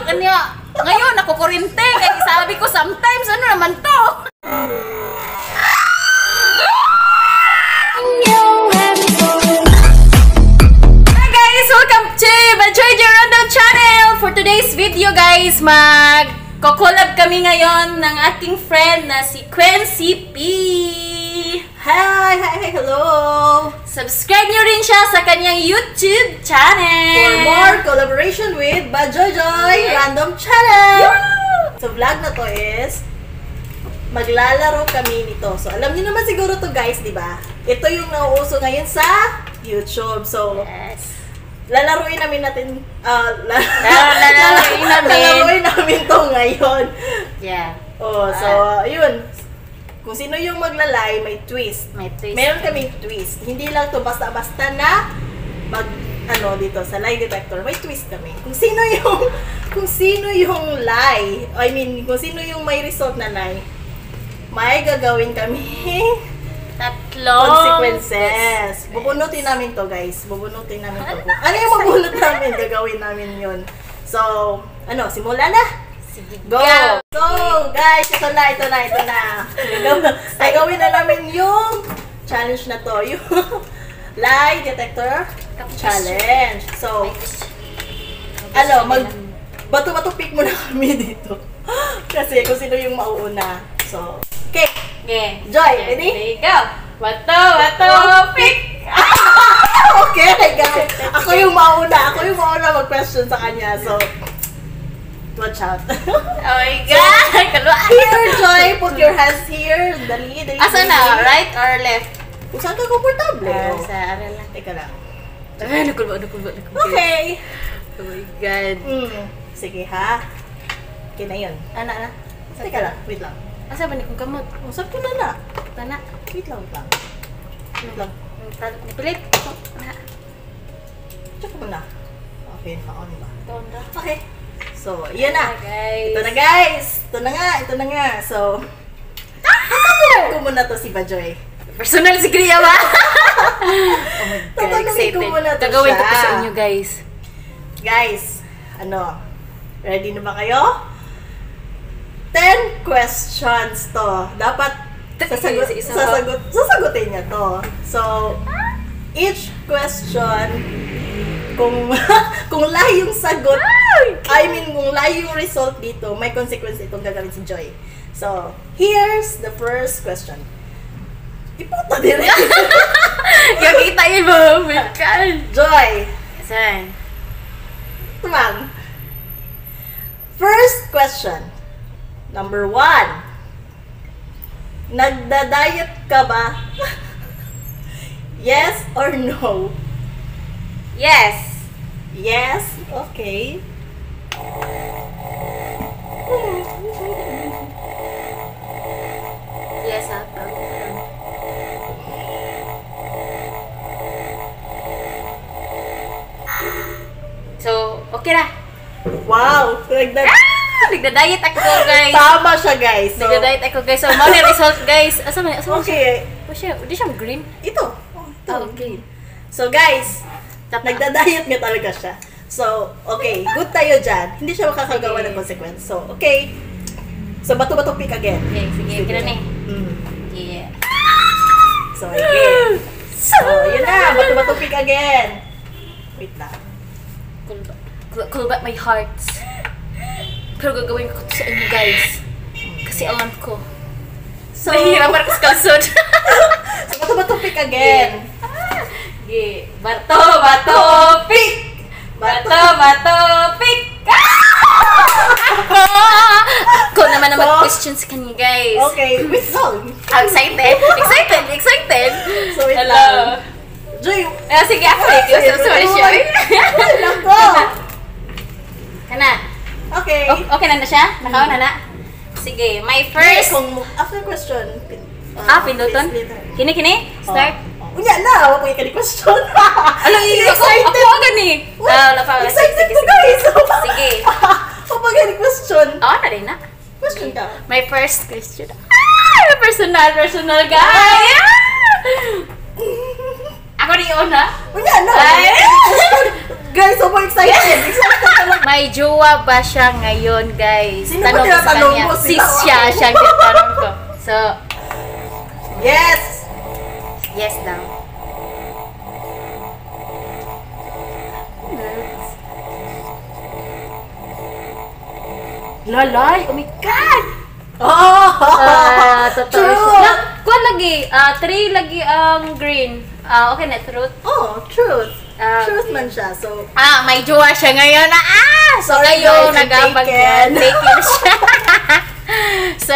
kanya. Ngayon, ako kurente. Kaya sabi ko, sometimes, ano naman to? Hi guys! Welcome to Bajoy Random Channel! For today's video guys, mag-collab kami ngayon ng aking friend na si Quincy P. Hi! Hello! Subscribe nyo rin siya sa kanyang YouTube channel! For more collaboration with Bajoy Random Channel! Yeah! So vlog na to is maglalaro kami nito. So alam niyo naman siguro to guys, di ba? Ito yung nauuso ngayon sa YouTube. So Yes! lalaruin namin natin Lalaruin namin to ngayon. Yeah. Oh, so yun. Kung sino yung maglalay, may twist. May twist. Meron kaming twist. Hindi lang to basta-basta na dito sa lie detector. May twist kami. Kung sino yung lie, kung sino yung may result na lie, may gagawin kami Tatlong consequences. Bubunutin namin to, guys. Bubunutin namin to. Ano yung mabunot namin? Gagawin namin yun. So, simula na. Go! So, guys, ito na. Gagawin na namin yung challenge na to. Yung lie detector challenge. So, bato-bato pick muna kami dito. Kasi kung sino yung mauuna. So, okay. Okay. Joy, ready? There you go. Bato, pick! Okay, guys. Ako yung mauna mag-question sa kanya. So, watch out. Oh my God! Here, Joy, put your hands here. Dali. Asa na? Right or left? Kung saan ka komportable. Sa aral lang. Teka lang. Nakulba. Okay. Oh my God. Sige, ha? Okay na yun. Ana. Teka lang, wait lang. Asa ba ni kong kamot? Usap ko na. Tana. Wait lang. Nipilit. Ana. Check mo na. Okay, on ba? Tonda. Okay. So, yan na. Guys. Ito na, guys. Ito na nga. So, tatanungin ko muna to si Bajoy. Personal si Kriya ba? Oh my God, Tatanungin ko muna to Gagawin ko siya. to sa inyo, guys. Guys, ready na ba kayo? 10 questions to. Dapat sasagutin niya to. So, each question, kung lie yung sagot, kung lie yung result dito, may consequence itong gagawin si Joy. So, here's the first question. Iputa din. Yung kita yun mo. Oh my God. Joy, Saan? tumang. First question. Number 1. Nagda-diet ka ba? Yes or no? Yes. Yes? Okay. Yes, So, okay na. Wow! Nagda-diet ako, guys. Tama siya, guys. So, Nagda-diet ako, guys. So, mo na result, guys. Asa man siya? okay. O siya, di siya green. Ito. Okay. So, guys, nagda-diet nga talaga siya. So, okay. Good tayo dyan. Hindi siya makakagawa ng consequence. So, okay. So, bato-bato pick again. Okay, sige. Kira na eh. Yeah. So, again. So, yun na. Bato-bato pick again. Wait lang. Cool back my heart. Pero gagawin ko to sa inyo, guys. Kasi alam ko. So, Nahihirapan ako sa kalsod. so, bato-bato pick again. Okay. Bato, pick! Bato, pick! Ako naman na mag-question sa kanya, guys. Okay, wait lang. Excited. So, wait Hello. lang. Joy, Sige, ako eh. Sorry, siya. lang ko. Kana. Okay. Okay na siya? Nakaon na. Sige, my first. After question. Pinduton? Kini? Start? Unya na, wala pang ikali question. Alam niyo, ako gani. Excited ko, guys. Sige. Papagani question. Na rin na. Question ka. My first question. Personal, guys. Ako rin una. Unya na. Ay. Guys, super excited. Excited ka lang. May jowa ba siya ngayon, guys? Sino ba Tanong ko sa tinatanong kanya. mo? Si Sila siya, ako. siya ang tinatanong ko. So, Yes! yes daw. Lalay, oh my God! Oh! Totoo True! siya. Kuan lagi, 3 lagi ang green. Okay na, truth. Oh, truth. Ah, Truth okay. man siya. So, May jowa siya ngayon na So Sorry, kayo, guys, I'm nagabag taken. Taken siya. So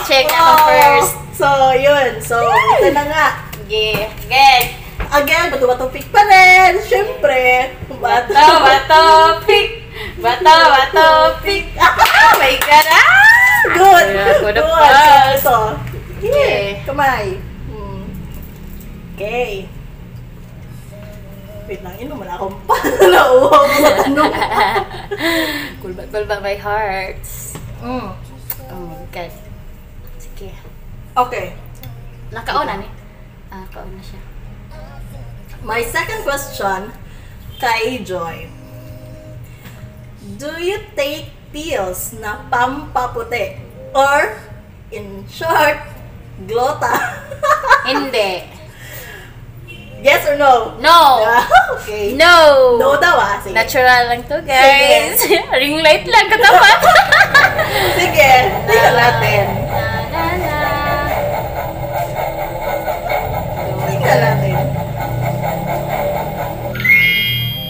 check ako first. So, yun. So, ito na nga. Yeah, good. Again, bato-bato pick pa rin. Siyempre. Bato, pick. Bato, pick. Oh my God, Good. Good. Good. Good. So, Okay. here. Kamay. Okay. Wait lang, inom na akong nauhaw sa tanong. Cool ba my heart? Oh my God. Sige. Okay. Nakauna ni? Kauna siya. My second question kay Joy. Do you take pills na pampaputi? Or, in short, glota? Hindi. Yes or no? No. Okay. No. No daw Sige. Natural lang to, guys. Ring light lang katapat. Sige. Tingnan natin. Tingnan natin.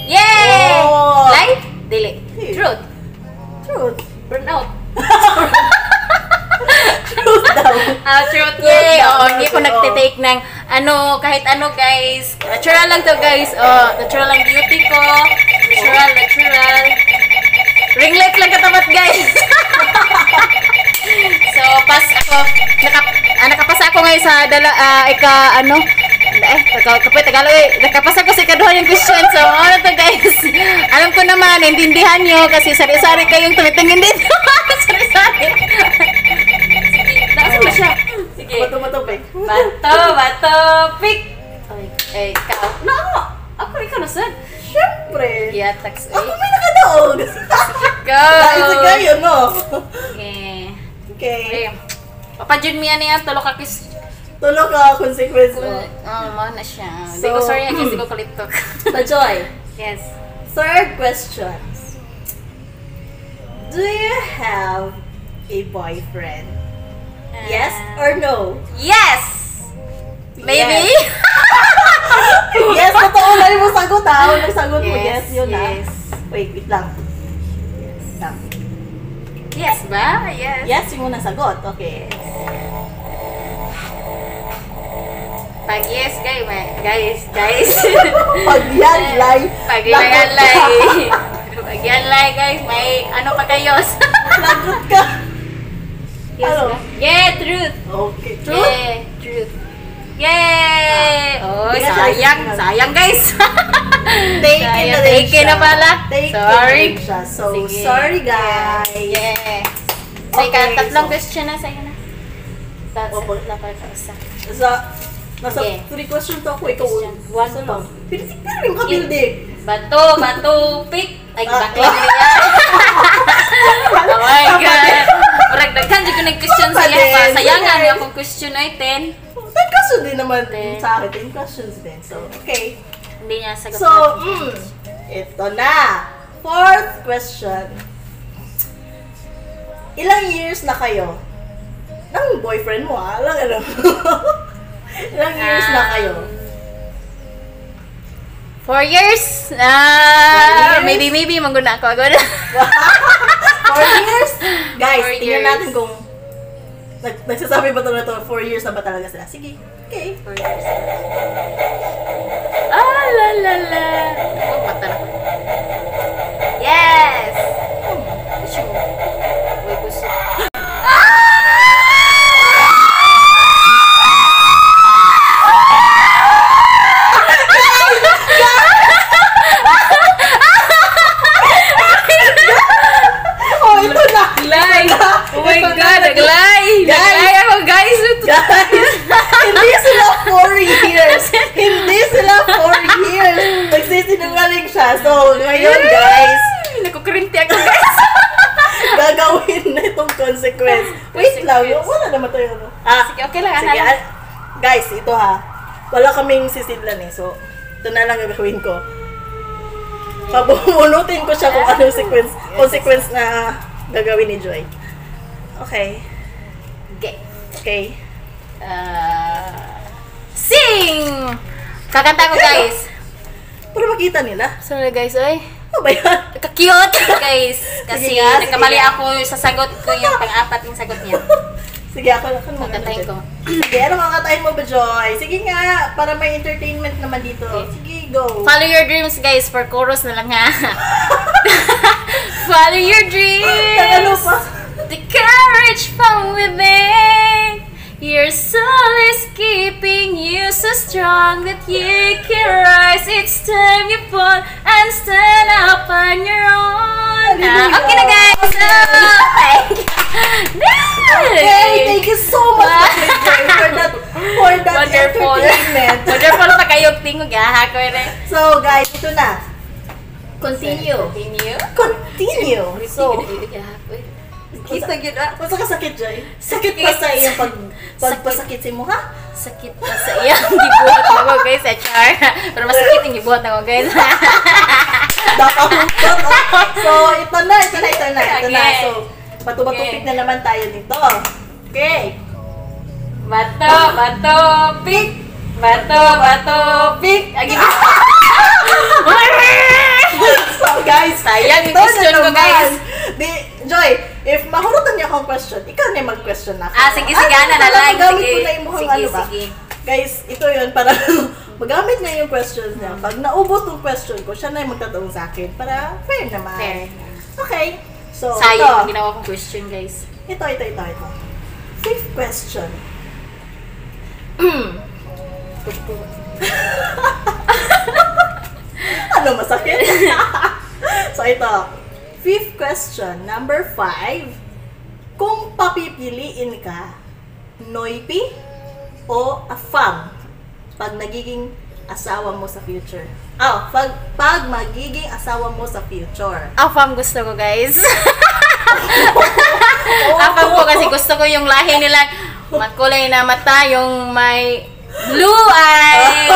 Yay! Oh. Light? Dili. Truth. Truth. Burnout. Truth daw. Truth. Yay! daw, Hindi ko truth, nagtitake ng kahit ano, guys. Natural lang to, guys. Natural lang beauty ko. Natural. Ring light lang katapat, guys. So, pass ako. Nakapasa ako ngayon sa Tagalog nakapasa ko sa ikaduha yung question. So, ano to, guys? Alam ko naman, naintindihan nyo kasi sari-sari kayong tumitingin dito. Sari-sari. Sige, nasa ba siya? Sige. Bato-bato pick. Bato, pick. Ikaw. No, ikaw na, sir. Siyempre. Yeah, tax. Ako may nakadaog. Go. Dahil sa kayo, no? Okay. Okay. Papadjun miya niya, tulo ka kis. Tulo ka consequence mo. Na siya. Hindi So, ko sorry, hindi ko kalitok. So, Joy. Yes. Third question. Do you have a boyfriend? Yes or no? Yes! Maybe? Yes, totoo na rin mo sagot ha. Unang sagot mo, yes, yun ha. Yes. Wait lang. Yes lang. Yes ba? Yes. Yes, yung unang sagot. Okay. Pag yes, guys. Pag yan, lie. Pag lagot yan, ka. Pag yan, guys. May ano pa kayo? Lagot ka. Yes Ano? ba? Yeah, truth. Okay. Truth? Yeah, truth. Yay! Oh, Tingnan sayang. siya. Sayang, guys. Taken na rin Taken na pala. Taken Sorry. na rin siya. So, Sige. sorry guys. Yeah. Okay, Tatlong so- question na sa'yo na. Opo. Sa Nasa Sige. 3 question to ako. Ikaw, Question. one One lang. Pero yung ka-building. Bato, pick. Ay, Ah. backlog niya. Oh my God. Murag daghan, di ko nag-question Pa siya pa. din. Sayangan Sige. niya akong question ay 10. 10 questions din naman Ten. sa akin. 10 questions din. So, okay. Hindi niya sagot So, ito na. Fourth question. Ilang years na kayo? Nang boyfriend mo ah? Ilang Ilang years na kayo? 4 years? 4 years? Maybe, mangguna ako agad. 4 years? Guys, 4 tingnan years. natin kung nagsasabi ba ito na ito, 4 years na ba talaga sila? Sige, okay. 4 years. La. Oh, mata na ko. Yes! Sure. Uy, gusto. Oh, ito na! Lie! Oh my Ito na. God, naglay! Naglay ako, guys! Guys, hindi sila 4 years! Hindi sila 4 years! siya. So, ngayon guys, Nakukurinti ako guys. gagawin na itong consequence. Wait lang, wala naman tayo. Sige, okay lang. Sige, guys, ito ha. Wala kaming sisidlan eh. So, ito na lang gagawin ko. Pabunutin ko siya kung anong consequence na gagawin ni Joy. Okay. Okay. Sing! Kakanta ko guys. Para makita nila. Sorry guys, oy. Ano ba yan? Ka-cute guys. Kasi Sige nga, nagkamali sige. ako sa sagot ko yung pang-apat yung sagot niya. Sige, ako lang. Kakantahin ko. Sige, ano kakatayin mo ba, Joy? Sige nga, para may entertainment naman dito. Okay. Sige, go. Follow your dreams guys, for chorus na lang ha. Follow your dreams. Ano pa? The courage from within. Your soul is keeping you so strong that you can rise. It's time you fall and stand up on your own. Okay na guys. Thank you. Okay, thank you so much for that Wonderful. entertainment. Wonderful pa kayo tingog ha. So, guys, ito na. Continue. Continue. So, Kita yun ah. masa ka sakit, Joy? Sakit pa sa iyong pagpasakit si mo, ha? Sakit pa sa iyang gibuhat na ko guys, char. Pero masakit yung gibuhat na ko guys. So, ito na. Okay. So, batu-batupik na naman tayo dito. Okay. Bato, pick. Bato, pick. So, guys, Sayang yung ito na question ko, naman. guys. Joy, if mahurutan niyo akong question, ikaw na mag-question na ako. Sige, ana na lang. Magamit Sige. ko na yung mukhang ano ba? Guys, ito yun, para magamit niya yung questions niya. Pag naubos yung question ko, siya na yung magtatanong sa akin. Para fair naman. Fair. Okay. So, Sayang yung ito. ginawa kong question guys. Ito. Fifth question. Ano masakit? So, ito. Fifth question, number 5. Kung papipiliin ka, Noipi o Afam pag nagiging asawa mo sa future? Pag magiging asawa mo sa future. Afam gusto ko guys. Afam ko kasi gusto ko yung lahi nila makulay na mata, yung may blue eye.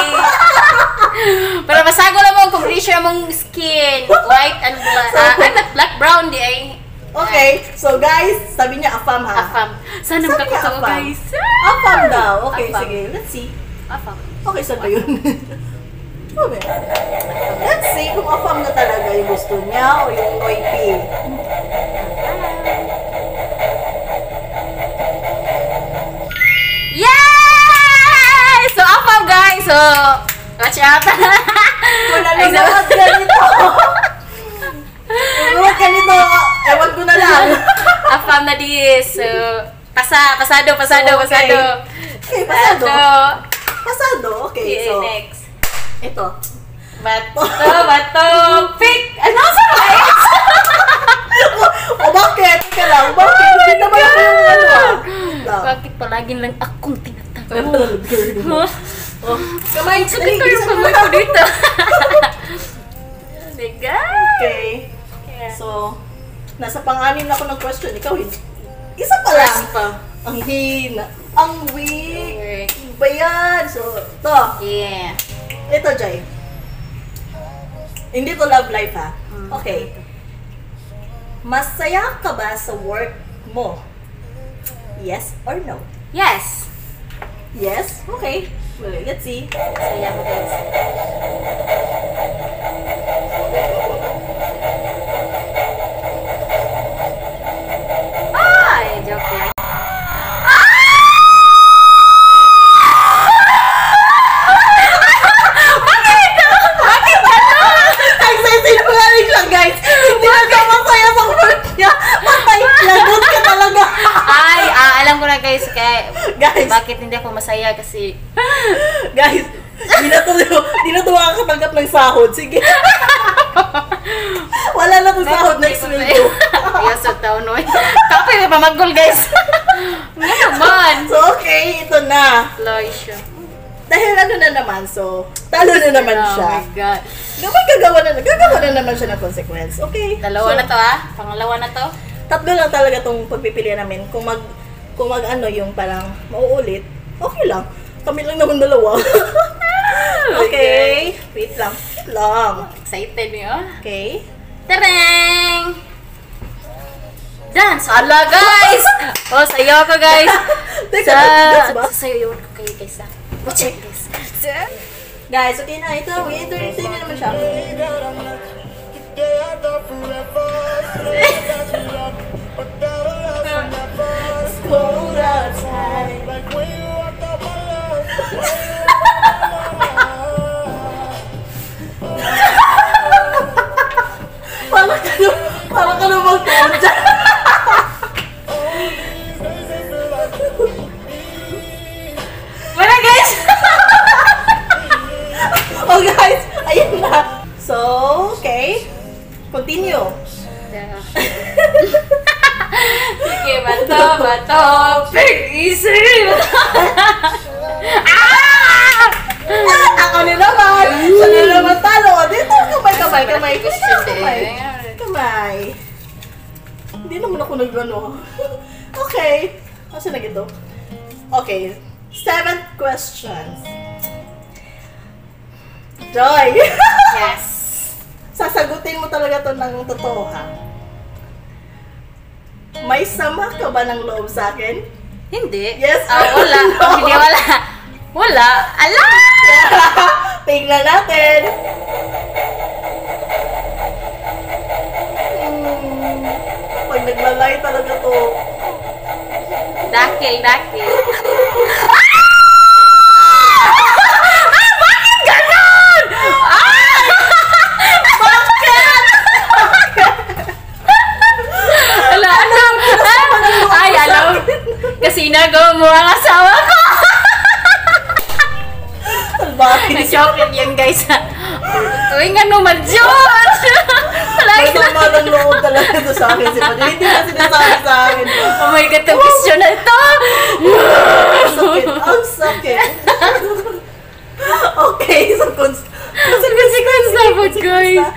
Para masago lang mo kung siya mong skin, white and black. I'm not black, brown di ay. Okay, so guys, sabi niya Afam ha? Afam. Sana Sabi niya makakuha Afam. guys. Afam daw. Okay, Afam. sige. Let's see. Afam. Okay, saan ba yun? Let's see kung Afam na talaga yung gusto niya o yung Noipi. Yay! So Afam guys. So watch out. Wala na lahat ganito. Lahat ganito. Ewan ko na lang. Afam na dis. So pasado. Okay, pasado. Okay, Okay, so next. ito. Bato, pick! Ano sa guys? O bakit? Teka lang, bakit? Hindi naman ako yung ano ah. Bakit palagi lang akong tinatawag? Oh, kamay, Sakit ko yung kamay ko dito. Okay. So, nasa pang-anim na ako ng question. Ikaw, isa pa lang. Ang hina. Ang weak. Ba yan? So, ito. Yeah. Ito, Jai. Hindi to love life, ha? Okay. Masaya ka ba sa work mo? Yes or no? Yes. Yes? Okay. Well, let's see. Saya ko guys. Ay, joke lang. Excited ko lang, guys. Hindi na ka masaya sa work niya. Matay, lagot ka talaga. Ay, alam ko na guys, Guys. bakit hindi ako masaya kasi Guys, di na to makakatanggap ng sahod. Sige. Wala na to sahod next week. Yes, so taon no. Kape may pamagol guys. Nga naman. So, okay, ito na. Loy siya. Dahil ano na naman, so, talo na naman siya. Oh my God. Gagawa na naman siya ng consequence. Okay. Dalawa na to ah. Pangalawa na to. Tatlo lang talaga tong pagpipilian namin. Kung mag ano yung parang mauulit, okay lang. Kami lang naman dalawa. Okay. Wait lang. Excited niyo. Okay. Tarang! Dance! Ala guys! Oh, sayo ko guys. Teka, dance ba? Sayo ko kayo guys ah. Check this. Guys, okay na. Ito, entertain na naman siya. Cold outside. Parang ka na mag-tuon dyan. Wala guys! Oh guys, ayun na. So, okay. Continue. Sige, bato, pig-isip! Ako ni naman. Siya na naman talo. Dito, kamay. Kamay. Hindi naman ako nag-ano. Okay. Kasi na gito. Okay. 7th question. Joy! Yes. Sasagutin mo talaga to ng totoo, ha? May sama ka ba ng loob sa akin? Hindi. Yes. Wala. No. Hindi, wala. Wala. Ala! Tingnan natin. Pag naglalay talaga to. Dakil. Kasi nagawa mo ang asawa ko! Bakit? Na-chocolate yan guys ha. Tuwing ano Marjon! May sama ng loob talaga ito sa akin si Pajo. Hindi na sinasabi sa akin. Oh my God, itong question na ito! Ang sakit. Okay, so consequence na po guys.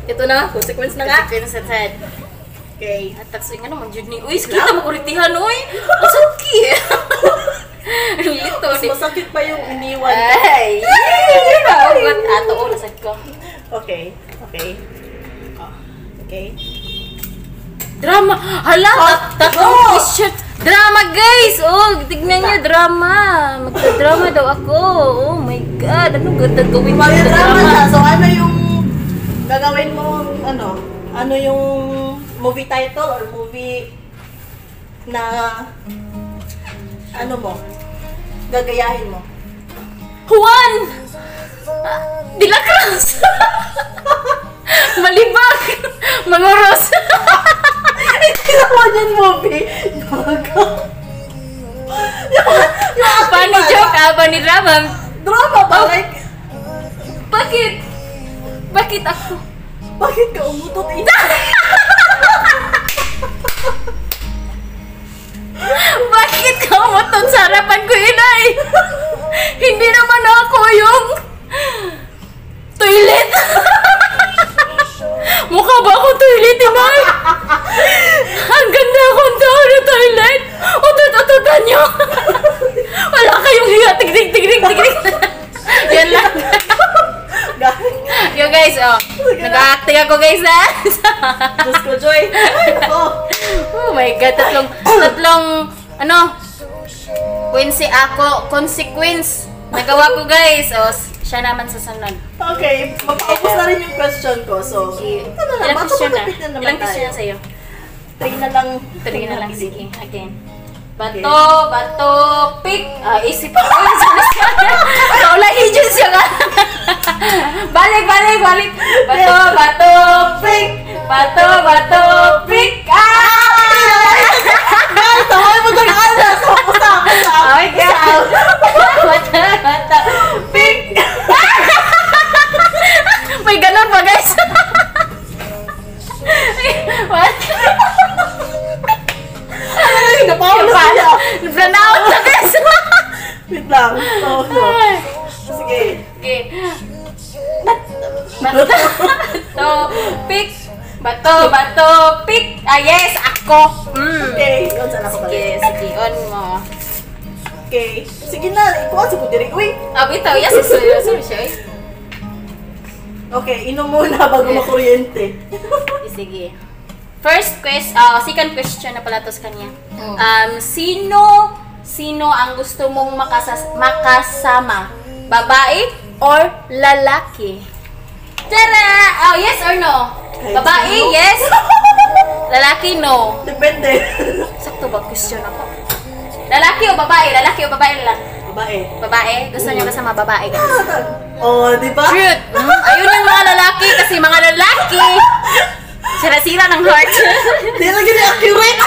Ito na, consequence na nga. Consequence at head. Okay. At taksing ano man Jud ni. Uy, kita mo kuritihan oy. Ang sakit. Lito Mas di. masakit pa yung iniwan. Ay. Agot ato o nasad ko. Okay. Okay. Drama. Hala, tatlong question. Drama guys. Oh, tignan niyo drama. Magda-drama daw ako. Oh my God. Anong ganda gawin mo sa Mag-drama drama? na. So ano yung gagawin mo, ano yung movie title or movie na ano mo, gagayahin mo? Juan! De la Cruz! Malibag! Manguros! Hindi naman yung movie. yung Funny joke ah, funny drama. drama ba? Like, Bakit? Bakit ako? bakit ka umutot? Bakit ka umutod sa harapan ko, inay? Hindi naman ako yung toilet. Mukha ba ako toilet, inay? Ang ganda akong tao na toilet. Utot-utotan nyo. Wala kayong hiya. Tigrig. Yan lang. Yo guys, oh. Nag-acting ako guys ha. Diyos ko, Joy. Oh my God, tatlong, consequence. Nagawa ko guys. O, siya naman sa sunod. Okay, mapaubos na rin yung question ko. So, ito na lang. Ilang question na? Matulapit na naman Ilang question tayo. na sa'yo? 3 na lang. 3 na lang, sige. Again. Bato, pick. Isip ako. Kaulahin dyan siya ka. Balik. Bato, pick. Tawag mo doon ala. Pusa. Oh my God. Bato, pick. May ganun pa guys. What? Napawala siya. Run out na guys. Wait lang. So. Sige. Okay. pick. Bato, pick. Ah, yes, ako. Okay, yun sana ko Sige, pala. sige, on mo. Okay. Sige na, ikuha sa ko diri. Uy! Ah, bitaw, yes, sorry siya. Okay, inom muna bago makuryente. Sige. Second question na pala to sa kanya. Mm. Sino ang gusto mong makasama? Babae or lalaki? Tara! Oh, yes or no? Kahit Babae, sino? yes. Lalaki, no. Depende. Sakto ba question ako? Lalaki o babae? Lalaki o babae lang? Babae. Babae? Gusto niyo kasama babae, guys? Oh, di ba? Truth! Ayun yung mga lalaki kasi mga lalaki sira-sira ng heart. Di lagi ni accurate.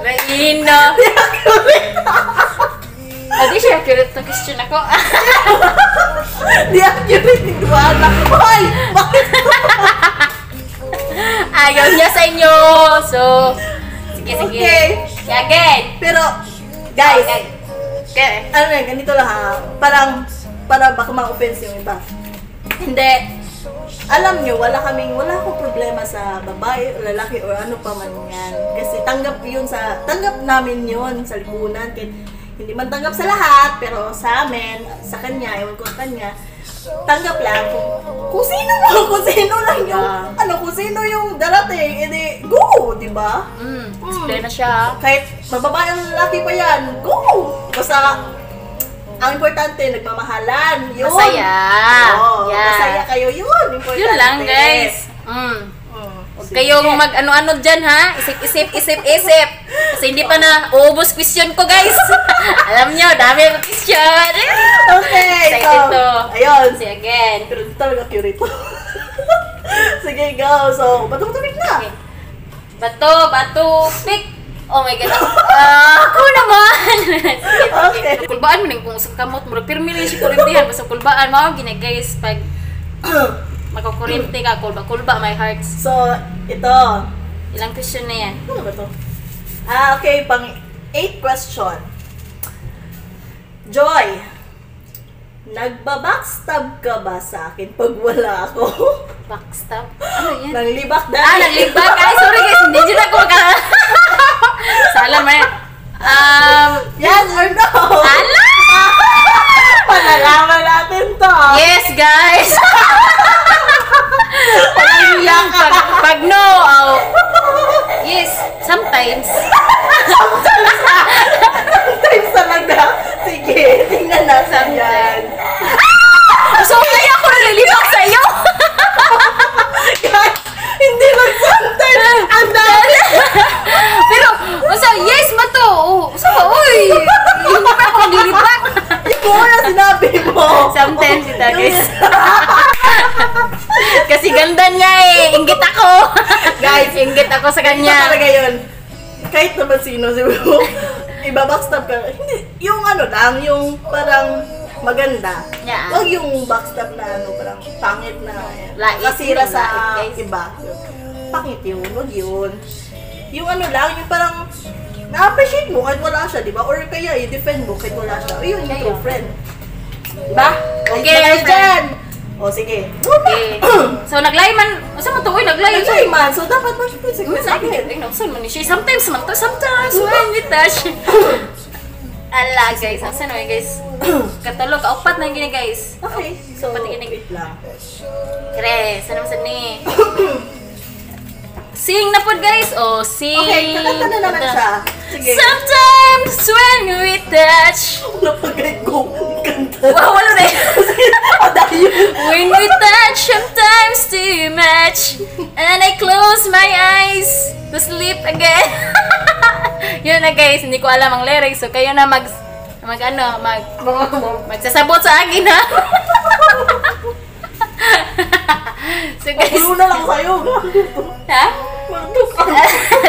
Raina. Di accurate. Di siya accurate na question ako. Di accurate ni Duana. Hoy! Bakit? Ayaw niya sa inyo. So, sige. Okay. Again. Pero, guys, Okay. ano yan, ganito lang ha. Para baka ma-offense yung iba. Hindi. Alam nyo, wala akong problema sa babae o lalaki o ano pa man yan. Kasi tanggap namin yun sa lipunan. Kahit hindi man tanggap sa lahat, pero sa amin, sa kanya, ewan ko sa kanya, tanggap lang kung sino lang yung, kung sino yung darating, edi go, di ba? Explain na siya. Kahit mababae ang lalaki pa yan, go! Basta, ang importante, nagmamahalan, yun. Masaya. Oo, Yeah. masaya kayo, yun. Importante. Yun lang, guys. Huwag kayong mag-ano-ano dyan, ha? Isip. Kasi hindi pa na uubos question ko, guys. Alam nyo, dami ang question. Okay, Excited so, to. ayun. Sige, again. Pero talaga cute ito. Sige, go. So, bato-bato-pick na. Okay. Bato, pick. Oh my God. Ako naman. Sige. Okay. Kulbaan mo nang kung sa kamot mo. Pirmi rin siya kurintihan. Basta kulbaan. Mga gina, guys. Pag magkukurinti ka, kulba, my hearts. So, ito. Ilang question na yan? Ano ba to? Okay, pang 8th question. Joy, nagbabackstab ka ba sa akin pag wala ako? Backstab? Ano yan? Nanglibak dahil. Naglibag. Ay, sorry guys. Hindi dyan ako Salam na yan. Yes or no? Ala! Panalaman natin to. Yes, guys. Parang yung pag no. Yes, sometimes. Sometimes talaga. Sige, tingnan natin yan. So, kaya ako nalilibak sa'yo. Guys, hindi lang sometimes. Ang dami. Pero, basta, yes, mato. So, uy. Hindi pa ako nalilibak. Ikaw na sinabi mo. Sometimes ito, guys. Kasi ganda niya eh. Inggit ako. Guys, inggit ako sa Ganyan kanya. talaga yun. Kahit naman sino, siguro, ibabackstab ka. Hindi, yung ano lang, yung parang maganda. Yeah. Huwag yung backstab na ano, parang pangit na Lait, kasira yun, sa lait, guys. iba. Pangit yun, huwag yun. Yung ano lang, yung parang na-appreciate mo kahit wala siya, di ba? Or kaya i-defend mo kahit wala siya. O yun, yung Kaya. true friend. Diba? Okay, Tayo friend. dyan. O sige. Okay. So, naglay man. Masa mo to? Uy, naglay. Ay, man. So, dapat mag-consequence Uy, sa akin. Sometimes man to. Sometimes when we touch. Ala, guys. Asan na guys? Katulog. Kaupat na yun, guys. Okay. So, Pati kinig. wait lang. Kere, sana masan ni. Sing na po, guys. Oh, sing. Okay, kakanta na naman siya. Sige. Sometimes when we touch. Wala pa kahit go. Kanta. Wow, wala na yun. Dahil When we touch, sometimes too much. And I close my eyes to sleep again. Yun na guys, hindi ko alam ang lyrics. So kayo na magsasabot sa akin ha. So guys, Pagpulo na lang sa'yo. ha? Magduk ka.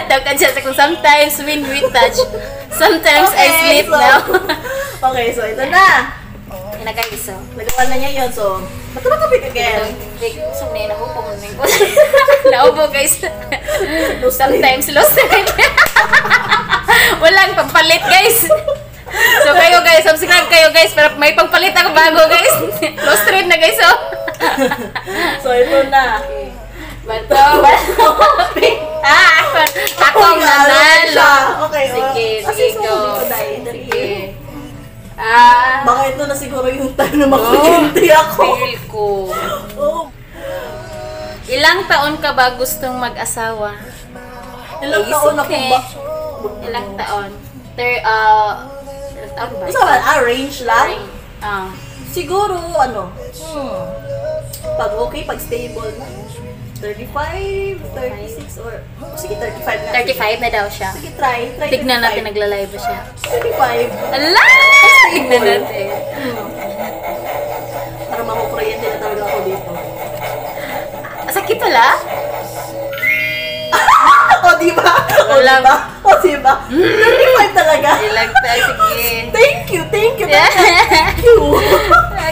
Tawag ka dyan sa kung sometimes when we touch, sometimes I sleep so, now. Okay, so ito na. Yun na guys, so. Nagawa na niya yun, so matapik again. So, naubo mo na yung naubo guys. Sometimes lost. Walang pampalit guys. So kayo guys, subscribe kayo guys para may pagpalit ako bago guys. Close trade na guys oh. So ito na. Bato. Ako ang nanalo. Okay, Sige, Kasi sige go. dito dahil. Sige. Baka ito na siguro yung time na makuhinti ako. Feel ko. Oh. Ilang taon ka ba gustong mag-asawa? Ilang Is taon ako okay. ba? Ilang taon? Ilang taon ba? Isa ba? Range lang? Ah. Siguro, pag okay, pag stable na. 35, 36, or... sige, 35 na. 35 na daw siya. Sige, try. Tignan 35. natin, nagla-live ba siya? 35. Ala! Tignan natin. Para makukuryente na talaga ako dito. Sakit pala? O, diba? O, Wala. diba? O, diba? 35 talaga. Ilang tayo, sige. Thank you. Thank you.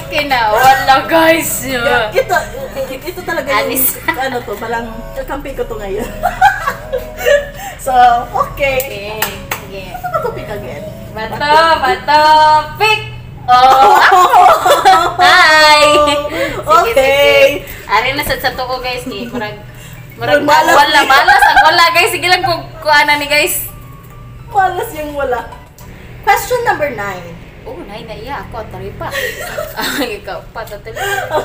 Okay na, wala guys. Ito talaga Anis. yung, ano to, parang kampi ko to ngayon. So, okay. Okay, sige. Ano ka topic again? Bato, pick! Oh! Hi! Sige, Okay. sige. Ari na sa tuko guys, ni. Murag Malas. malas. Ang wala guys. Sige lang kung kuana ni guys. Malas yung wala. Question number 9. Oh, naiya ako. Tari pa. Ikaw pa. Totally.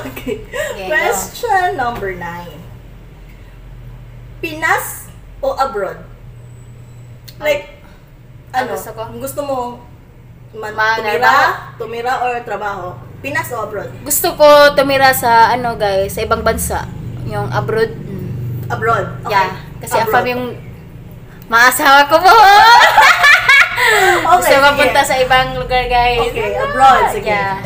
Okay. Okay, Question number 9. Pinas o abroad? Like, Ang ano? gusto ko? Gusto mo Trabaho. tumira or trabaho? Pinas o abroad? Gusto ko tumira sa ano guys, sa ibang bansa. Yung abroad. Abroad. Okay. Yeah. Kasi ang Abroad. fam yung maasawa ko po. Gusto Okay, mapunta sige. sa ibang lugar guys. Okay, abroad. Sige. Yeah.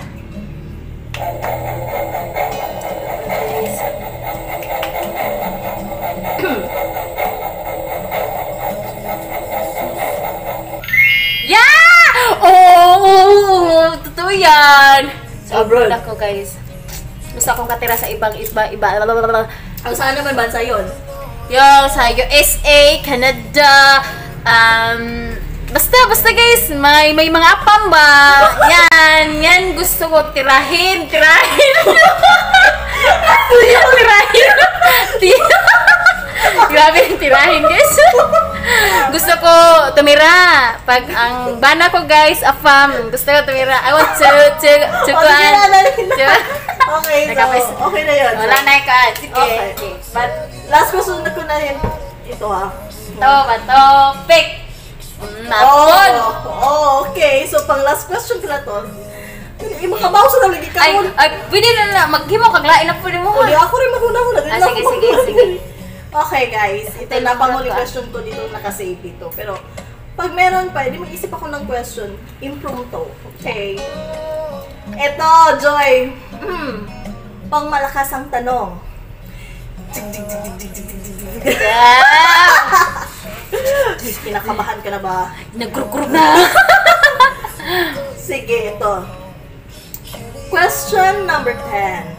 Yeah! Oh, totoo yan. So, Abroad. ako guys. Gusto akong katira sa iba. Ang saan naman bansa yun? Yo, sa USA, Canada, basta guys, may mga apam ba? Yan gusto ko tirahin. Grabe yung tirahin guys. Gusto ko tumira. Pag ang bana ko guys, afam, gusto ko tumira. I want to Okay, Nakapis- so, okay na yun. Wala na ka. Sige. Okay. Okay. But, last question na ko na yun. Ito ha. Bato, pick. Napon. Okay. So, pang last question ko na to. Makabaw sa lagi ka. Pwede na maghimo kag lain na pwede mo. O, di ako rin maguna-una. Sige. Okay, guys. Ito Ito na yung panghuli mga- question ko dito. Nakasave dito. Pero, pag meron pa, di mag-isip ako ng question. Impromptu. Okay. Ito, Joy. Pang malakas ang tanong. Kinakabahan ka na ba? Nagkurkurog na. Sige, ito. Question number 10.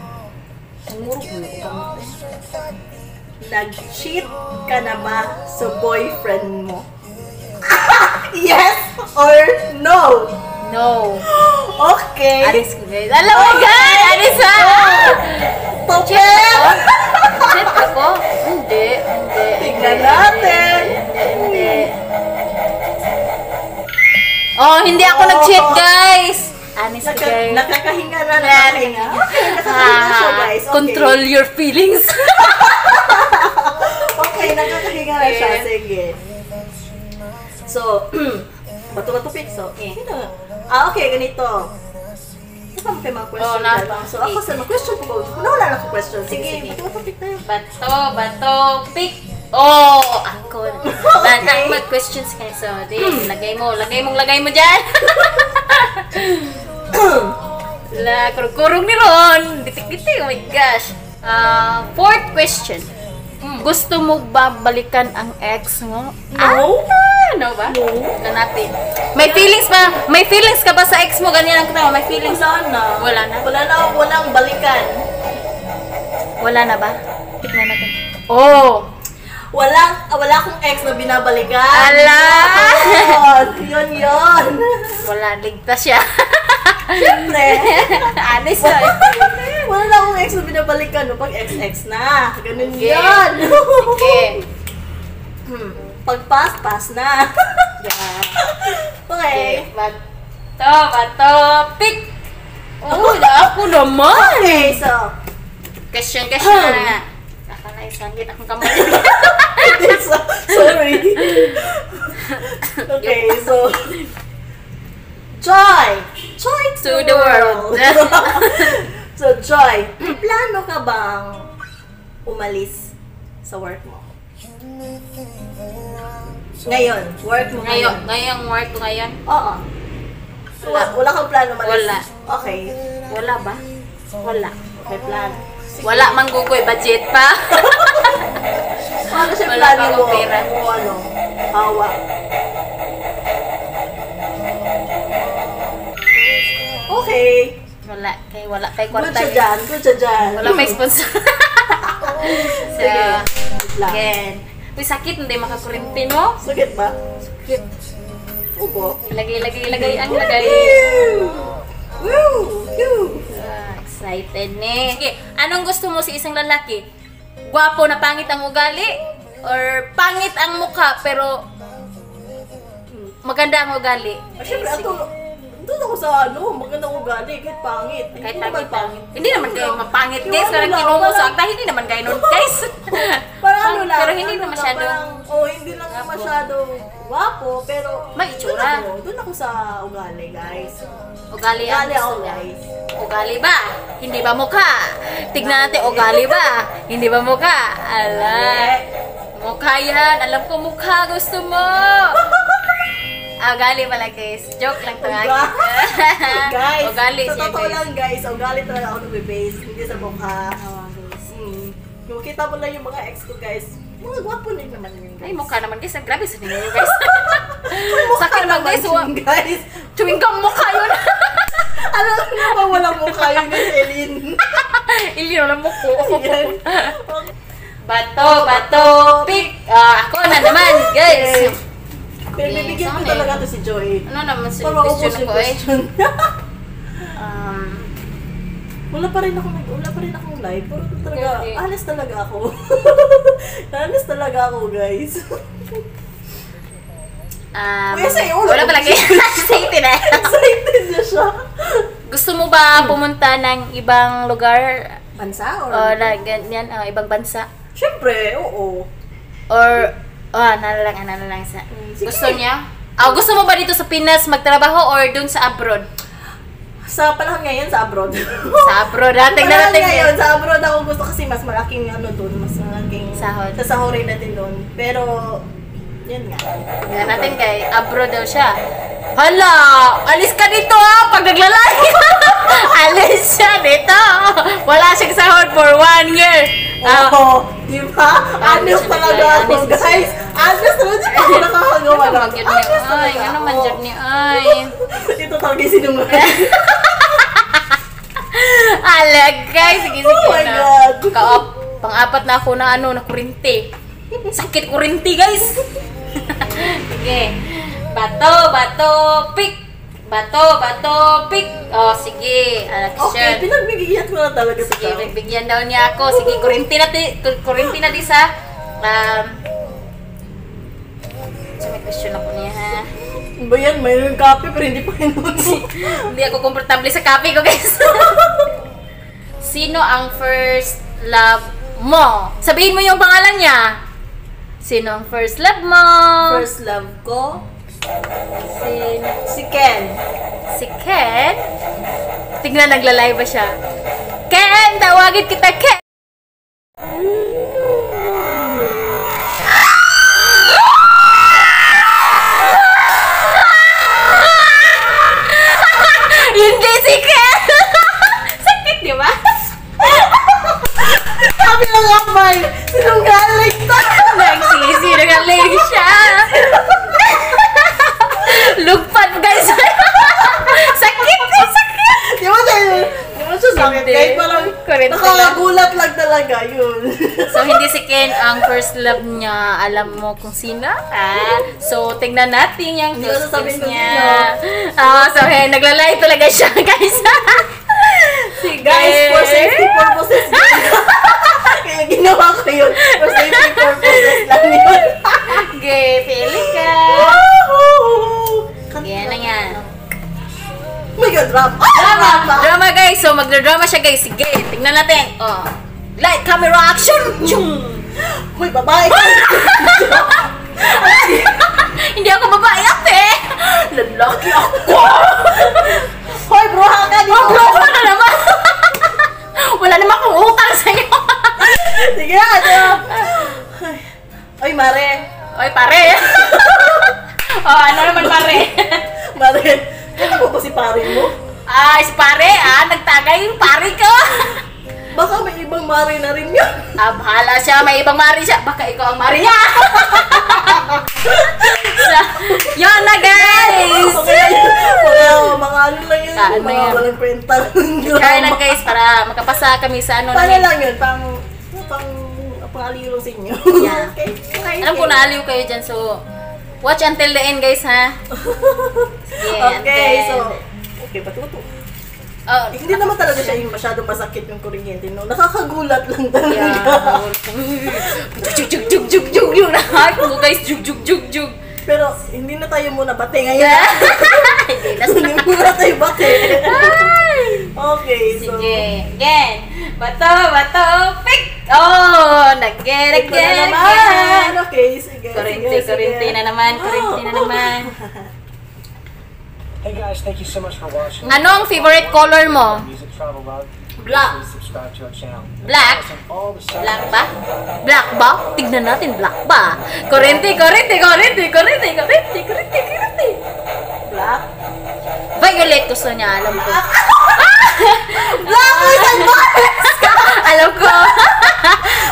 Nag-cheat ka na ba sa boyfriend mo? Yes or no? No. Okay. Aris ko guys. Alam mo guys! Aris ha! Cheat Cheat ako? Hindi. Tignan natin. Hindi. Oh, hindi ako nag-cheat guys! Anis ko guys. Nakakahinga na, nakakahinga. Okay, nakakahinga siya, guys. Okay. Control your feelings. Okay, nakakahinga na siya. Sige. So, bato-bato pizzo. Sino? Okay, ganito. Ito pa mga question na. lang. So, ako sa mga question ko. Wala lang ako question. Sige, Sige. bato-bato pick tayo. Bato, pick. Oh, ako. Okay. Mag questions kayo. So, lagay mo dyan. La, kurong ni Ron. Ditik-ditik, oh my gosh. Fourth question. Gusto mo ba balikan ang ex mo? No. No ba? No. Tignan natin. May feelings ba? May feelings ka ba sa ex mo? Ganyan ang katawa. May feelings? Wala na. Wala na? Wala na, walang balikan. Wala na ba? Tignan natin. Oh! Wala akong ex na binabalikan. Ala! Yun. Wala, ligtas siya. Siyempre. Anis na. Wala na akong ex na binabalikan. No? Pag ex na. Ganun Okay. yun. Okay. Pag pass na. Yeah. Okay. Bato, pick! Oh, ako naman! Okay, so. Question na nga. Akala isangit akong kamay. Sorry. Okay, so. Joy to To the world. So, Joy, may plano ka bang umalis sa work mo? Ngayon, work mo ngayon. Ngayong work ko ngayon? Oo. Wala kang plano umalis? Wala. Okay. Wala ba? Wala. May plano. Wala mang gugoy, budget pa. Ano siya Wala plano pa mo? akong pera. Kung ano? Hawa. Okay. Wala kay Good kwarta. siya dyan. Wala pa sponsor. So, Sige. Lang. again. Uy, sakit, hindi makakurinti, no? Sakit ba? Sakit. Upo. Ilagay ang lagay. Woo! Excited ni. Okay, anong gusto mo sa isang lalaki? Gwapo na pangit ang ugali? Or pangit ang mukha pero maganda ang ugali? Siyempre, doon ako sa magandang ugali, kahit pangit. Kahit Hindi naman pangit. Hindi naman kayo mapangit, guys. Yung Parang ano lang, kinumuso. parang- Dahil hindi naman kayo nun, guys. Parang ano lang. Pero hindi ano na lang, masyado. hindi lang masyado guwapo, pero May itsura. Doon ako sa ugali, guys. Ugali ang Ugali ako, gusto niya. guys. Ugali ba? Hindi ba mukha? Tignan natin, ugali ba? Hindi ba mukha? Ala. Mukha yan. Alam ko mukha gusto mo. Ugali pala, guys. Joke lang to akin. Guys, Ugali sa siya, totoo guys. lang, guys, ugali talaga ako nagbe-base, hindi sa mukha. Oh, guys. Kung kita mo lang yung mga ex ko, guys, mga gwapo din naman yun, guys. Ay, mukha naman, guys. Ang grabe sa ninyo, guys. Mukha Sa akin naman, guys. yun, guys. Chewing gum mukha yun. Alam mo na ba walang mukha yun, guys, Elin? Ilyo na mukha. Yan. Bato, pick. Ako na naman, guys. Pero bibigyan ko Sana talaga to si Joy. Ano naman sa Para maubos question yung ko eh? question. Um, Wala pa rin akong live. Pero talaga, Okay. honest talaga ako. Honest talaga ako, guys. Kuya, sa'yo, wala pala kayo. Excited eh. Excited na siya. Gusto mo ba pumunta ng ibang lugar? Bansa or? O ganyan, ibang bansa? Siyempre, oo. Or, nalalang sa... Sige. Gusto niya? Gusto mo ba dito sa Pinas magtrabaho or dun sa abroad? Sa panahon ngayon, sa abroad. Sa abroad, tingnan Panahon natin ngayon, sa abroad ako gusto kasi mas malaking doon, mas malaking Sahod. sasahurin natin doon. Pero, yun nga. Tingnan natin kay abroad daw siya. Hala! Alis ka dito pag naglalaki! Alis siya dito! Wala siyang sahod for 1 year! Oo, di ba? Honest Honest talaga siya, ako, honest siya. guys. Honest talaga ako nakakagawa Ano ng man yun niya? Ay, ano man yun niya? Ay. Ito talaga yung sinungaling. Alag, guys. Sige, sige Oh my na. God. Pang-apat na ako na na kurinti. Sakit kurinti, guys. Sige. Bato, pick. Bato, pick. Oh, sige. Okay, Action. pinagbigyan ko na talaga sa Sige, tao. bigyan daw niya ako. Sige, kurinti na di sa... So, may question ako niya, ha? Ba yan, mayroon yung copy pero hindi pa kinunin. Hindi ako komportable sa copy ko, guys. Sino ang first love mo? Sabihin mo yung pangalan niya. Sino ang first love mo? First love ko, Si Ken. Si Ken? Tignan, naglalay ba siya? Ken! Tawagin kita, Ken! Hindi si Ken! Sakit, di ba? Sabi ng kamay, sinungaling tayo. Nagsisi, nagaling siya! Lugpad, guys! Sakit! Sakit! Di ba tayo? Di ba siya sakit. Hindi. Kahit parang Kurente lang. nakakagulat lang talaga yun. So, hindi si Ken ang first love niya. Alam mo kung sino? So, tingnan natin yung Hindi ko close sasabihin friends kung niya. So, naglalay talaga siya, guys. Sige. Guys, for safety purposes, kaya ginawa ko yun. For safety purposes lang yun. Okay, pili ka. Yan na yan. Oh my God, rap. Drama! Drama, guys. So, magdradrama siya, guys. Sige, tingnan natin. Oh. Light, camera, action! Uy, babae. Hindi ako babae, ate! Lalaki ako! Hoy, bruha ka dito. Bro ko na naman! Wala naman akong utang sa'yo. Sige, ano? Ay, Mare. Oy, pare! Ano naman, pare? Mare, ano mo ba si pare mo? Si pare, nagtagay yung pare ko. Baka may ibang Mare na rin yun. Bahala siya, may ibang mari siya. Baka ikaw ang mari niya. So, yun na, guys! Mga ano lang yun. Ano Mga yan? walang kwenta. Kaya lang, guys, para makapasa kami sa ano Paano namin. lang yun? Pang-aliro sa inyo. Yeah. Okay. Alam ko naaliw kayo dyan, so watch until the end, guys, ha? Sige, Okay, and then- so, okay, patuto. Oh, Hindi naman talaga siya yung masyadong masakit yung kuryente, no? Nakakagulat lang talaga. yeah. Jug, jug, jug, jug, jug, yun. Hype mo, guys, jug, jug, jug, jug. Pero, hindi na tayo muna bate ngayon. Yeah. Hindi, Hindi muna tayo bate. Ay! Okay, so. Sige, again. Bato, bato, pick! Oh, nag-get Ito na again, naman. again. Okay, sige. Kurente na naman, kurente na naman. Hey guys, thank you so much for watching. Ano ang favorite color mo? Music Travel Vlog. Black. Please subscribe to our channel. Black? All the stuff. Black ba? Black ba? Tignan natin, black ba? Kurente, kurente, kurente, kurente, kurente, kurente, kurente. Black. Violet gusto niya, alam ko. Black with advice! Alam ko.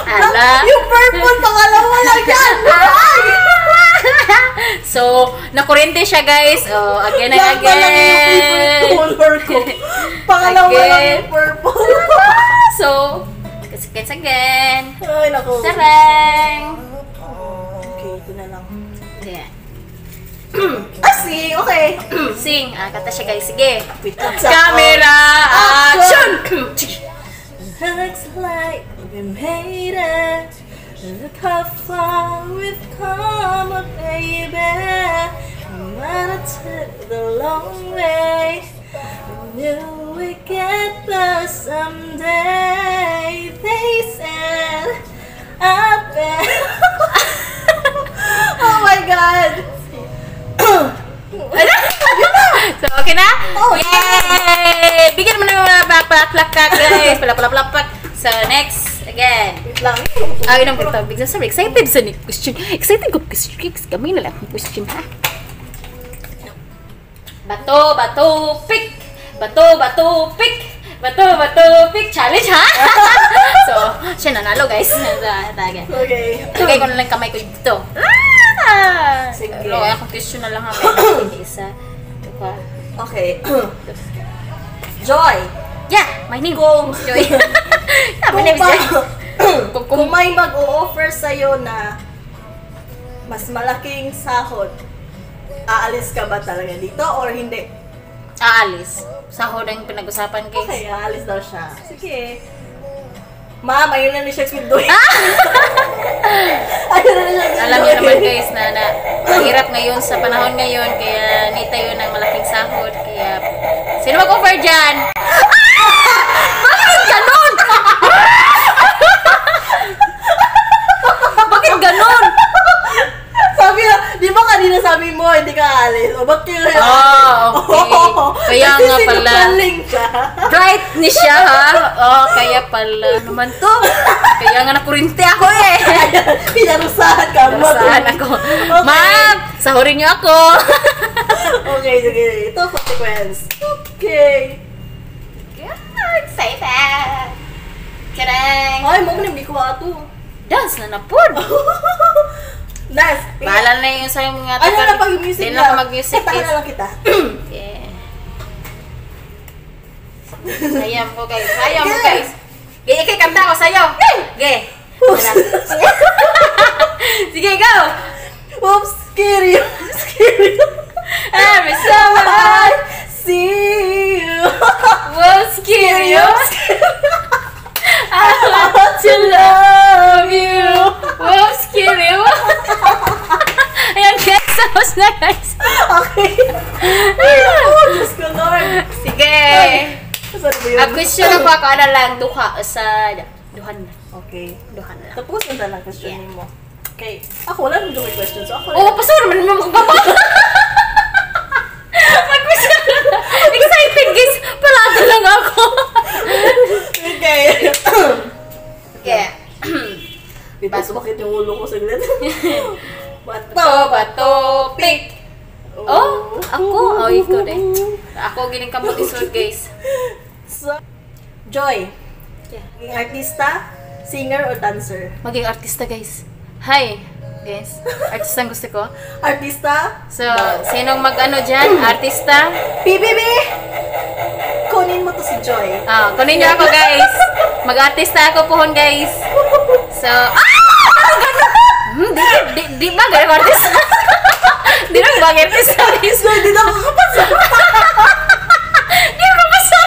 Alam. Yung purple, pangalawa lang yan. So, nakurente siya, guys. Oh, again and Black pa lang yung again. favorite color ko. Pangalawa lang Again. yung purple. So, kiss again. Ay, naku. Sarang. Okay, ito na lang. Yeah. Sing, okay. Sing. Kata siya, guys. Sige. Wait, lang. Camera action! Looks like we made it. Look how far we've come, oh baby. No matter took the long way, we knew we'd get there someday. They said, I bet. Oh my God. So, okay na? Oh, Yay! Bigyan mo na yung mga plak guys. Palap. So, next. Again. Wait lang. Yun ang ito. Bigyan sabi, excited sa next question. Excited ko question. Kami na lang ang question, ha? Bato, pick! Bato, pick! Challenge, ha? So, siya nanalo, guys. Tagay. Okay. Tagay ko na lang kamay ko dito. Sige. Pero akong question na lang, ha? May isa. Ito pa. Okay. Joy. Yeah, my name. Kung, Joy. Yeah, my name is Joy. kung may mag-o-offer sa'yo na mas malaking sahod, aalis ka ba talaga dito or hindi? Aalis. Sahod ang pinag-usapan, guys. Okay, aalis daw siya. Sige. Ma'am, ayun na ni Shakespeare Doy. Ayun na ni Shakespeare Alam niyo naman, guys, na mahirap ngayon sa panahon ngayon, kaya need tayo ng malaking sahod. Kaya, sino mag-offer dyan? Bakit ganon? Bakit ganon? Sabi na, di ba kanina sabi mo, hindi ka aalis? O, ba't kayo? Okay. Kaya nga pala. Sinungaling siya. Bright ni siya, ha? Kaya pala naman to. Kaya nga nakurinte ako, eh. Pinarusahan ka. Saan ako? Okay. Ma'am, sahurin niyo ako. Okay, sige. Ito, consequence. Okay. Excited. Karang. Ay, mo hindi ko ato. Dance na napod. Nice. Bahala na yung sa'yo mga Ano na pag-music Hindi na ako mag-music. Tahan na lang kita. Yeah. Sayang mo guys. Sayang mo guys. Gaya kay kanta ko sa'yo. Ge. Sige, go. Oops, scary. Scary. Every summer I see you. was curious. I want to love you. Was curious. Ayan guys, tapos na guys. Okay. Oh, Diyos ko, Lord. Sige. Saan ba yun? Ang question na pa ka na lang duha sa duhan na. Okay. Duhan na lang. Tapos na lang question mo. Okay. Ako, wala naman yung question. So, ako Oh, pasok naman mo magbaba. Mag-question na lang. Excited guys. Palado lang ako. Okay. Okay. Dito, sumakit yung ulo ko saglit. Bato, pick. Oh, ako? Oh, ikaw din. Ako gining kamot isod guys. So, Joy, Yeah. maging artista, singer, or dancer? Maging artista guys. Hi guys. Artista ang gusto ko. Artista? So, sinong mag-ano dyan? Artista? PBB! Kunin mo to si Joy. Kunin niyo ako guys. Mag-artista ako pohon guys. So, di ba ganun artista? Di ba ba artista guys? Joy, di na ako kapasar. Di ako kapasar.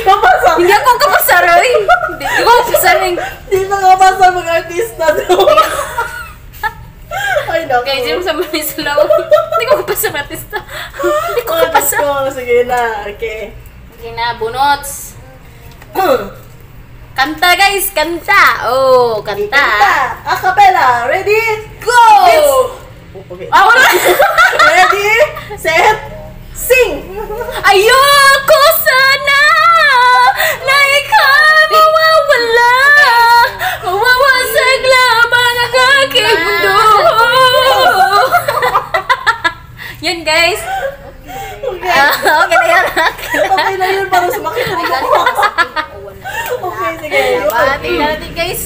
Kapasar. Hindi ako kapasar eh. Di ako kapasar eh. Di na kapasar mag-artista daw. Ay, naku. Guys, yung sa mga slow. Hindi ko kapasar artista. Hindi ko kapasar. Oh, sige na. Okay. Sige na, bunots. Kanta guys, kanta. Oh, kanta. Kanta. Acapella. Ready? Go! Okay. Wala. Ready? Set? Sing! Ayoko sana na ikaw mawawala. Mawawasag lamang ang aking mundo. Yan guys. Okay. Okay na yan. Okay na yun para sumakit na rin ako. Okay, sige. Tingnan natin guys.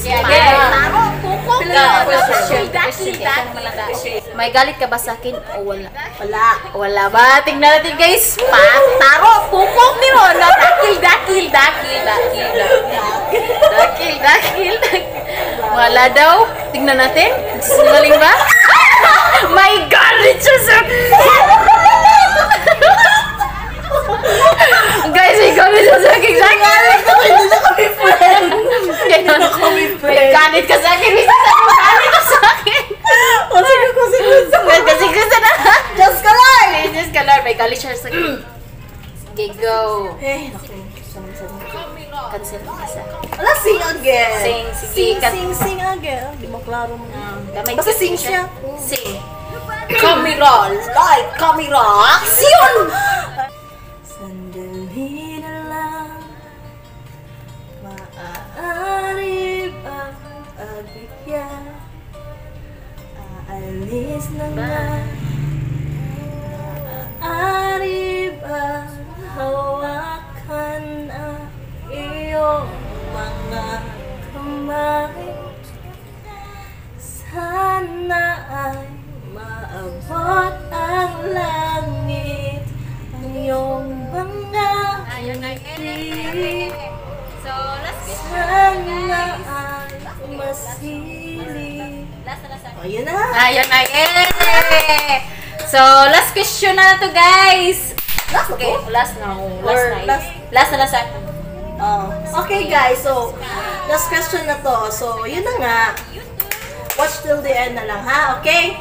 Sige. May galit ka ba sa akin o wala? Wala. Wala ba? Tingnan natin guys. Taro, pupok ni Ron. Dakil. Wala daw. Tingnan natin. Sinungaling ba? My galit siya sa guys, may galit siya sa akin. Hindi na kami friend. Hindi na kami May friend. galit ka sa akin. May galit ka sa akin. O sige ko, sige ko. Kasi gusto na. Just ka lang. Just ka lang. May galit siya sa akin. Sige, go. Eh, naku. Cancel mo kasi. Wala, sing again. Sing, sige. Sing again. Di mo klaro mo. Gamay Basta kasi sing siya. Sing. Camera, light, camera, action! Sandali na lang, maaari ba agyan? Aalis na nga, maaari ba hawakan ang iyong mga kamay? Sana ay maabot ang langit ang iyong mga ngiti. So, last Sana ay masilip. O, yun na. Ayun na, eh! So, last question na to guys. Last Okay, ako? last na. Or Last na. Oh. Okay guys, so last question na to. So, yun na nga. Watch till the end na lang ha, okay?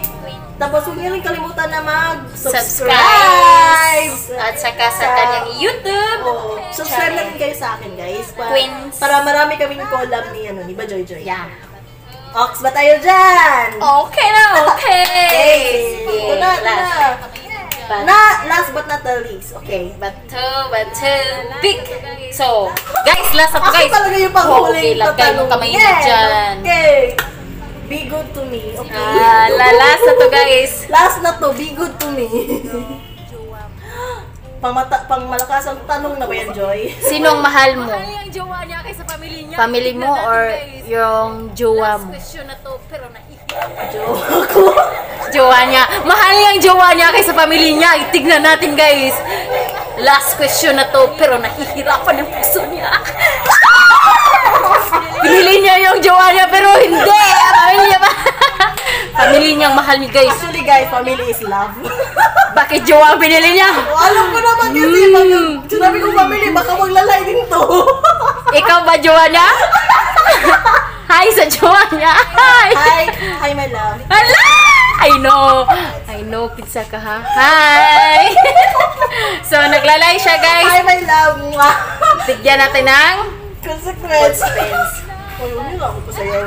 Tapos huwag niyo rin kalimutan na mag-subscribe! At saka sa kanyang YouTube. Oh, subscribe na rin kayo sa akin guys. Queens. Para marami kaming collab ni, ni ba Joy Joy? Yeah. Ox ba tayo dyan? Okay na, okay. Ito na, ito na. Last but not the least, okay. Bato, pick. So, guys, last up guys. Ako talaga yung Okay, panghuling lagay mo kamay niyo dyan. Okay. Be good to me, okay? Last na to guys. Last na to, be good to me. Pang malakas ang tanong na ba yan, Joy? Sinong mahal mo? Yung jowa niya kaysa family niya. Family mo or yung jowa mo? Question na to, pero Joke. Jowa niya. Mahal yung jowa niya kaysa family niya. Tignan natin guys. Last question na to, pero nahihirapan yung puso niya. Pinili niya yung jowa niya, pero hindi. Pamilya ba? Pamilya niyang mahal ni guys. Actually guys, family is love. Bakit jowa ang pinili niya? Alam ko naman kasi, pag sinabi kong family, baka maglalay din to. Ikaw ba jowa niya? Hi sa jowa niya. Hi. Hi my love. Hala! I know, pizza ka ha. Hi! So, naglalay siya guys. Hi my love. Mwah. Bigyan natin ng Consequence. Ay, yun lang ako pa sa'yo.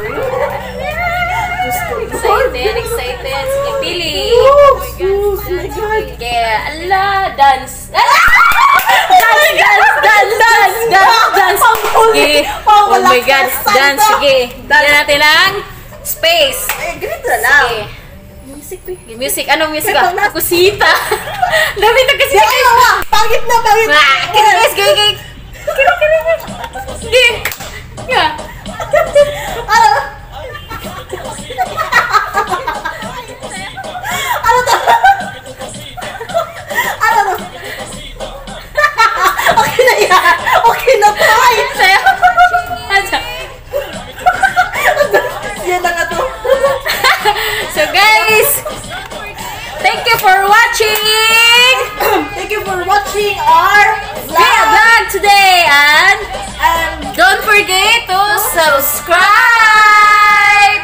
excited. Sige, pili. Oh my God. Sige, ala, dance. Dance. Sige. Oh my God, dance. Sige. Bigyan natin ng space. Eh, ganito na lang. Sige. Music. Music, anong music ka? Kusita. Dami na kasi. Pangit na. Kinis. Sige. Yeah. Ano? Ano to? Okay na yan. Okay na tayo. Sa'yo. Asa? Yan na nga to. So guys, thank you for watching Thank you for watching our vlog today, and And don't forget to subscribe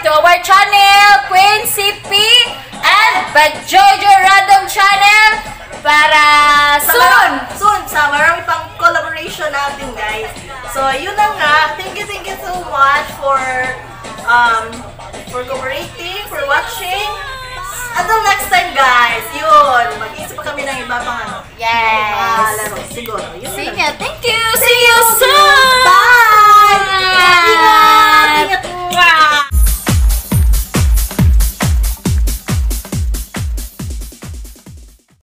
to our channel, Queen CP and Jojo Random Channel para soon sa marami pang collaboration natin guys. So yun na nga. Thank you so much for cooperating, for watching. Until next time guys. Yun. Mag-isip pa kami ng iba pang ano. Yes. Laro. Siguro. Yun na. Sige, thank you. See you soon.